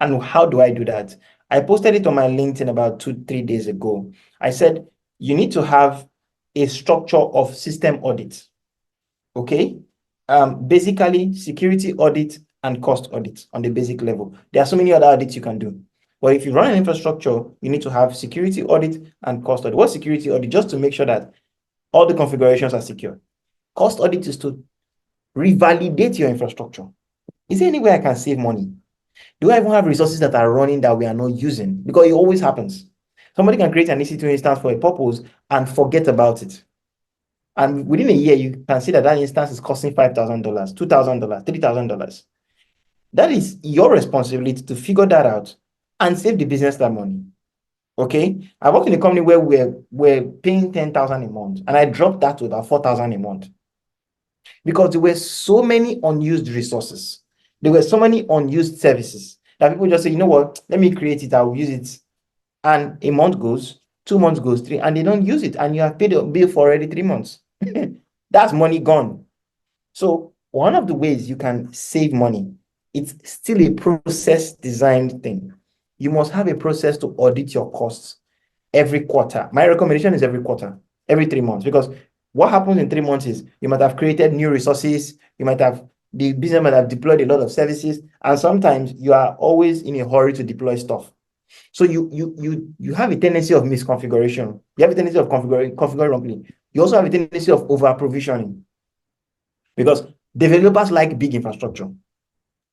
And how do I do that? I posted it on my LinkedIn about 2-3 days ago. I said, you need to have a structure of system audit. Okay? Basically, security audit and cost audit on the basic level. There are so many other audits you can do. But if you run an infrastructure, you need to have security audit and cost audit. What's security audit? Just to make sure that all the configurations are secure. Cost audit is to revalidate your infrastructure. Is there any way I can save money? Do I even have resources that are running that we are not using? Because it always happens. Somebody can create an EC2 instance for a purpose and forget about it. And within a year, you can see that that instance is costing $5,000, $2,000, $3,000. That is your responsibility to figure that out and save the business that money. Okay? I worked in a company where we're paying $10,000 a month, and I dropped that to about $4,000 a month. Because there were so many unused resources. There were so many unused services that people just say, you know what, let me create it, I'll use it. And a month goes, 2 months goes, 3, and they don't use it, and you have paid a bill for already 3 months. That's money gone. So one of the ways you can save money, it's still a process designed thing. You must have a process to audit your costs every quarter. My recommendation is every quarter, every 3 months, because what happens in 3 months is you might have created new resources, the business might have deployed a lot of services, and sometimes you are always in a hurry to deploy stuff. So you have a tendency of misconfiguration. You have a tendency of configuring wrongly. You also have a tendency of over provisioning, because developers like big infrastructure.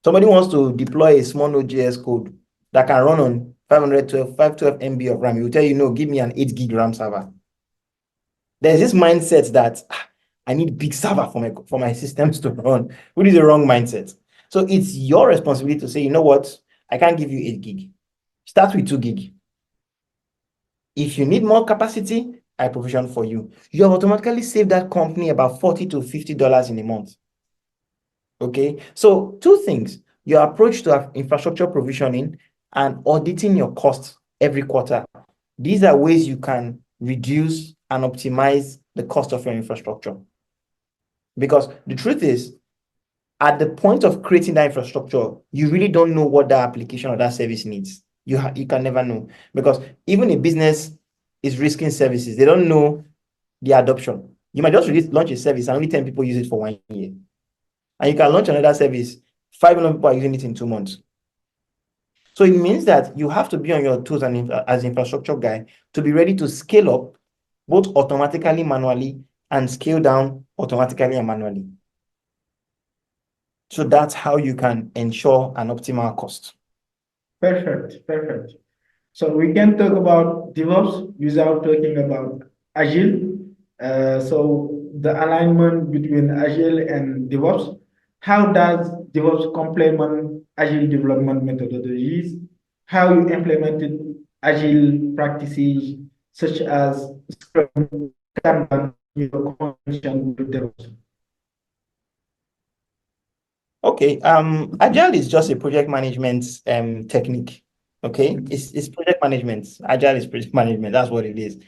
Somebody wants to deploy a small Node.js code that can run on 512 MB of RAM. He will tell you, no, give me an 8 gig RAM server. There's this mindset that I need big server for my systems to run, which is the wrong mindset. So it's your responsibility to say, you know what, I can't give you 8 gig. Start with 2 gig. If you need more capacity, I provision for you. You have automatically saved that company about $40 to $50 in a month. Okay, so two things: your approach to infrastructure provisioning and auditing your costs every quarter. These are ways you can reduce and optimize the cost of your infrastructure. Because the truth is, at the point of creating that infrastructure, you really don't know what that application or that service needs. You can never know, because even a business is risking services. They don't know the adoption. You might just launch a service and only 10 people use it for 1 year. And you can launch another service, 5 million people are using it in 2 months. So it means that you have to be on your toes and as an infrastructure guy to be ready to scale up both automatically, manually, and scale down automatically and manually. So that's how you can ensure an optimal cost. Perfect, perfect. So we can talk about DevOps without talking about Agile. So the alignment between Agile and DevOps. How does DevOps complement Agile development methodologies? How you implemented Agile practices such as Scrum, Kanban, in your connection with DevOps? Okay, Agile is just a project management technique. Okay, it's project management. Agile is project management. That's what it is.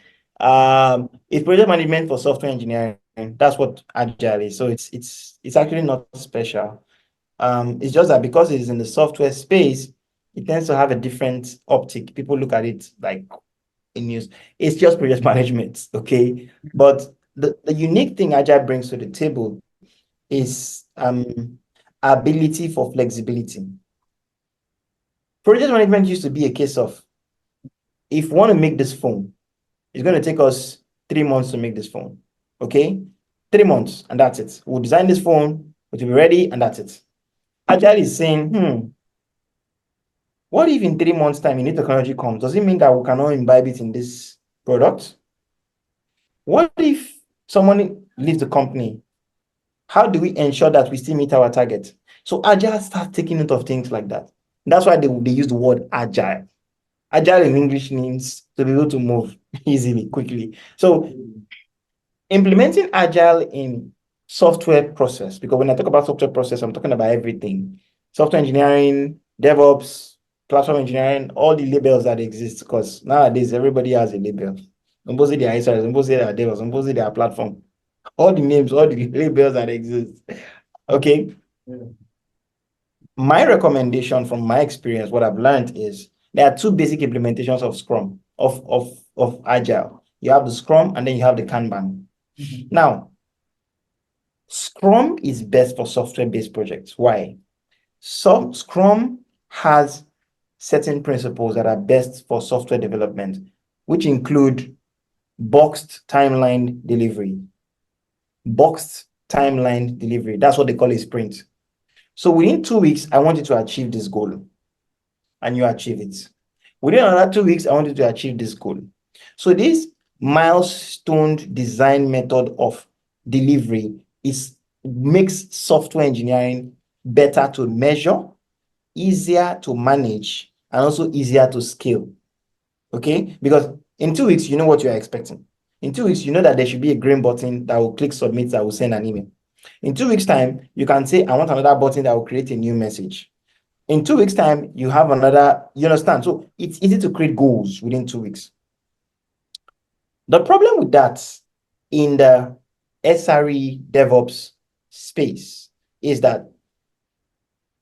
It's project management for software engineering. That's what Agile is. So it's actually not special. It's just that because it's in the software space, it tends to have a different optic. People look at it like in news. It's just project management. Okay, but the unique thing Agile brings to the table is ability for flexibility. Project management used to be a case of, if we want to make this phone, it's going to take us 3 months to make this phone. Okay, 3 months, and that's it. We'll design this phone, it will be ready, and that's it. Agile is saying, what if in 3 months' time, a new technology comes? Does it mean that we cannot imbibe it in this product? What if someone leaves the company? How do we ensure that we still meet our target? So Agile starts taking note of things like that. That's why they use the word agile. Agile in English means to be able to move easily, quickly. So implementing Agile in software process, because when I talk about software process, I'm talking about everything. Software engineering, DevOps, platform engineering, all the labels that exist, because nowadays everybody has a label. Some say they are SRE, some say they are DevOps, some say they are platform. All the names, all the labels that exist. Okay. My recommendation from my experience, what I've learned is there are two basic implementations of Scrum, of Agile. You have the Scrum and then you have the Kanban. Now, Scrum is best for software-based projects. Why? So Scrum has certain principles that are best for software development, which include boxed timeline delivery. Boxed timeline delivery. That's what they call a sprint. So within 2 weeks, I want you to achieve this goal, and you achieve it. Within another 2 weeks, I want you to achieve this goal. So this milestone design method of delivery makes software engineering better to measure, easier to manage, and also easier to scale. Okay, because in 2 weeks, you know what you are expecting. In 2 weeks, you know that there should be a green button that will click submit, that will send an email. In 2 weeks' time, you can say, I want another button that will create a new message. In 2 weeks' time, you have another, you understand? So it's easy to create goals within 2 weeks. The problem with that in the SRE DevOps space is that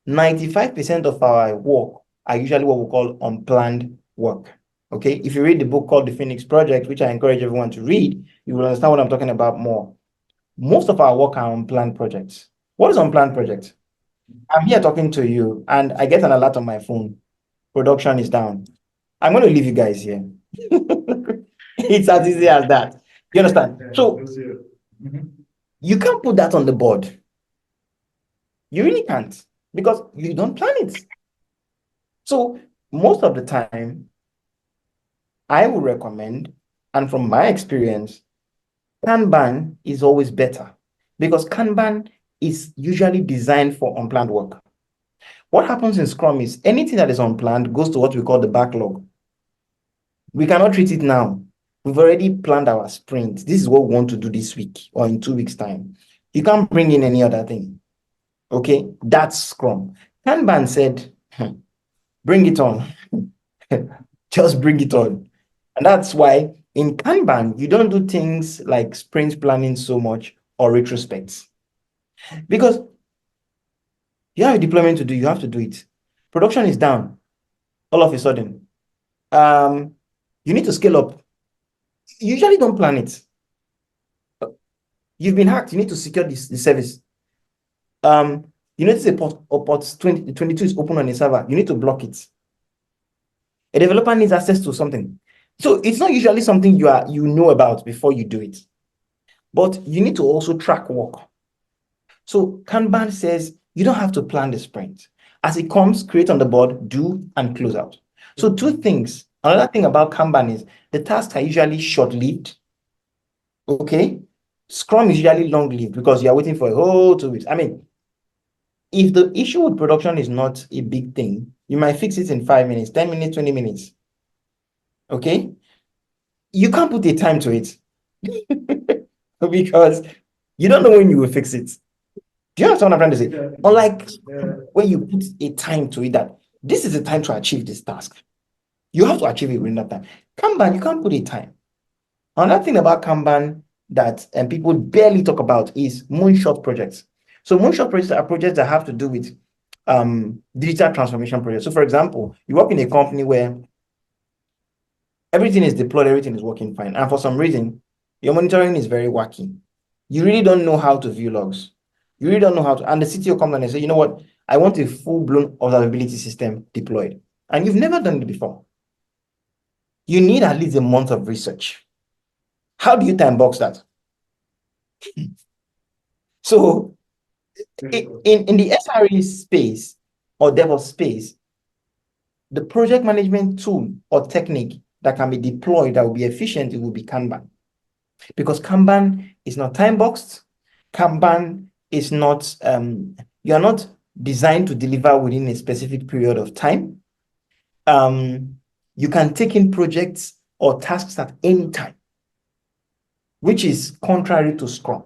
95% of our work are usually what we call unplanned work. Okay, if you read the book called The Phoenix Project, which I encourage everyone to read, you will understand what I'm talking about more. Most of our work are unplanned projects. What is unplanned project? I'm here talking to you and I get an alert on my phone. Production is down. I'm going to leave you guys here. It's as easy as that. You understand? So you can't put that on the board. You really can't, because you don't plan it. So most of the time, I would recommend, and from my experience, Kanban is always better, because Kanban is usually designed for unplanned work. What happens in Scrum is anything that is unplanned goes to what we call the backlog. We cannot treat it now. We've already planned our sprint. This is what we want to do this week or in 2 weeks' time. You can't bring in any other thing. Okay, that's Scrum. Kanban said, bring it on. Just bring it on. And that's why in Kanban, you don't do things like sprint planning so much or retrospects. Because you have a deployment to do, you have to do it. Production is down all of a sudden. You need to scale up. You usually don't plan it. You've been hacked, you need to secure the service. You notice a port 22 is open on a server, you need to block it. A developer needs access to something. So it's not usually something you know about before you do it. But you need to also track work. So Kanban says you don't have to plan the sprint. As it comes, create on the board, do, and close out. So two things. Another thing about Kanban is the tasks are usually short-lived. Okay? Scrum is usually long-lived because you're waiting for a whole 2 weeks. I mean, if the issue with production is not a big thing, you might fix it in 5 minutes, 10 minutes, 20 minutes. Okay? You can't put a time to it because you don't know when you will fix it. Do you understand what I'm trying to say? Yeah. Unlike when you put a time to it, that this is the time to achieve this task. You have to achieve it within that time. Kanban, you can't put a time. Another thing about Kanban that people barely talk about is moonshot projects. So moonshot projects are projects that have to do with digital transformation projects. So for example, you work in a company where everything is deployed, everything is working fine. And for some reason, your monitoring is very wacky. You really don't know how to view logs. You really don't know how to, and the CTO comes and say, you know what, I want a full-blown observability system deployed. And you've never done it before. You need at least a month of research. How do you time box that? So in the SRE space or DevOps space, the project management tool or technique that can be deployed that will be efficient, it will be Kanban. Because Kanban is not time boxed. Kanban is not, you're not designed to deliver within a specific period of time. You can take in projects or tasks at any time, which is contrary to Scrum.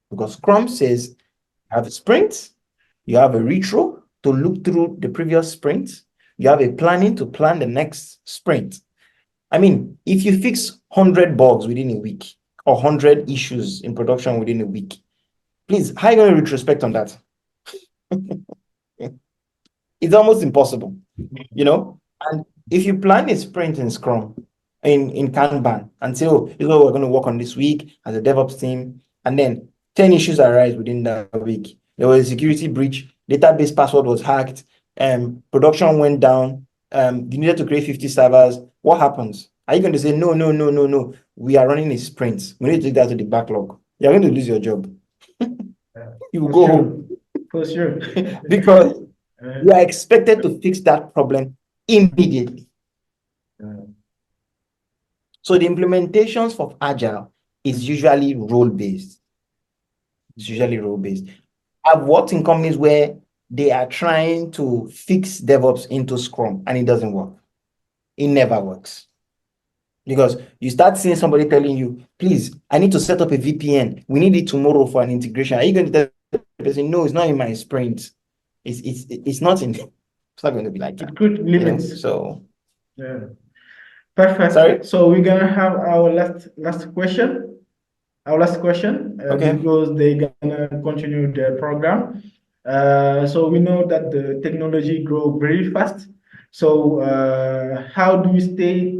Because Scrum says you have a sprint, you have a retro to look through the previous sprint, you have a planning to plan the next sprint. I mean, if you fix 100 bugs within a week or 100 issues in production within a week, please, how are you going to retrospect on that? It's almost impossible, you know? And if you plan a sprint in Scrum, in Kanban, and say, oh, this is what we're going to work on this week as a DevOps team, and then 10 issues arise within that week. There was a security breach, database password was hacked, production went down, you needed to create 50 servers. What happens? Are you going to say, no, we are running a sprint. We need to take that to the backlog. You're going to lose your job. You will go home. For sure. Because you are expected to fix that problem immediately. So the implementations for Agile is usually role-based. It's usually role-based. I've worked in companies where they are trying to fix DevOps into Scrum and it doesn't work. It never works. Because you start seeing somebody telling you, please, I need to set up a VPN. We need it tomorrow for an integration. Are you going to tell the person, no, it's not in my sprint. It's not in, it's not going to be like that. It could limit. So yeah. Perfect. Sorry? So we're gonna have our last question. Our last question, Okay. because they're gonna continue their program. So we know that the technology grow very fast. So how do we stay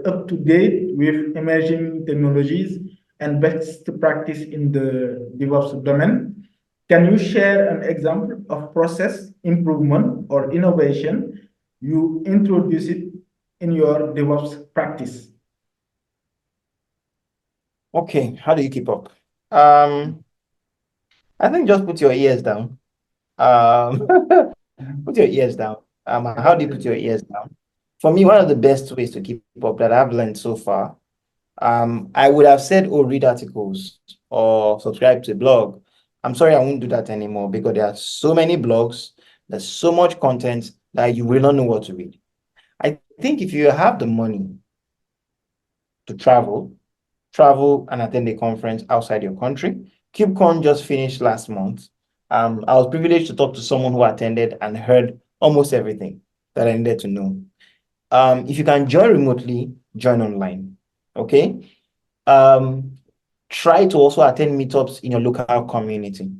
up to date with emerging technologies and best practice in the DevOps domain? Can you share an example of process improvement or innovation you introduced in your DevOps practice? Okay, how do you keep up? I think just put your ears down. Put your ears down. How do you put your ears down? For me, one of the best ways to keep up that I've learned so far, I would have said, oh, read articles or subscribe to a blog. I'm sorry, I won't do that anymore because there are so many blogs, there's so much content that you will not know what to read. I think if you have the money to travel and attend a conference outside your country. KubeCon just finished last month. I was privileged to talk to someone who attended and heard almost everything that I needed to know. If you can join remotely, join online. Okay. Try to also attend meetups in your local community.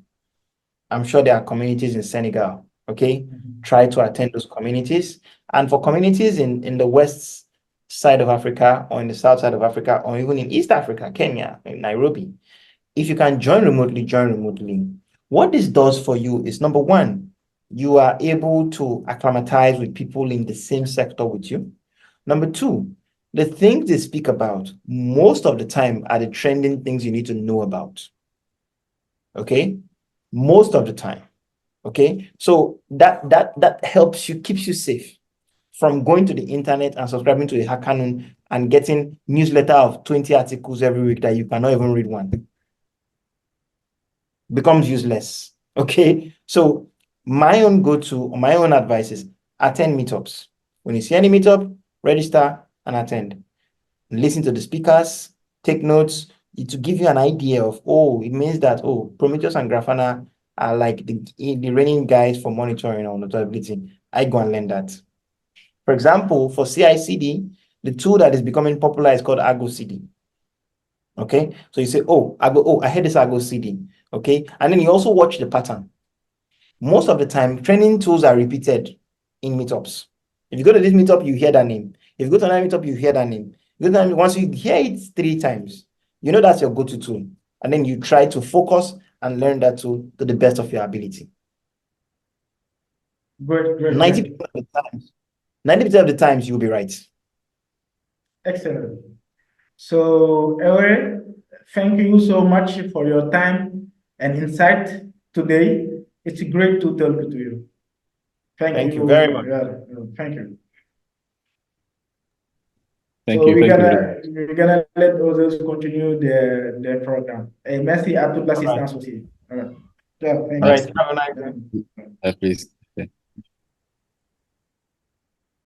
I'm sure there are communities in Senegal. Okay. Try to attend those communities. And for communities in the west side of Africa or in the south side of Africa or even in East Africa, Kenya, in Nairobi, if you can join remotely, join remotely. What this does for you is, number one, you are able to acclimatize with people in the same sector with you. Number two, the things they speak about most of the time are the trending things you need to know about. Okay? Most of the time. Okay? So that helps you, keeps you safe from going to the internet and subscribing to a hackathon and getting newsletter of 20 articles every week that you cannot even read one. Becomes useless. Okay. So my own go-to, my own advice is attend meetups. When you see any meetup, register and attend. Listen to the speakers, take notes to give you an idea of, oh, it means that, oh, Prometheus and Grafana are like the reigning guides for monitoring or notability. I go and learn that. For example, for CI/CD, the tool that is becoming popular is called Argo CD. Okay, so you say, oh, I heard this Argo CD. Okay, and then you also watch the pattern. Most of the time, training tools are repeated in meetups. If you go to this meetup, you hear that name. If you go to another meetup, you hear that name. Once you hear it 3 times, you know that's your go-to tool. And then you try to focus and learn that tool to the best of your ability. Great, great. 90% of the times, 90% of the times you'll be right. Excellent. So, Ewere, thank you so much for your time and insight today. It's great to talk to you. Thank you very much. Thank you. Thank So you. we're gonna let others continue their program. Et merci à toute l'assistance aussi. All right. Have a nice day. Please.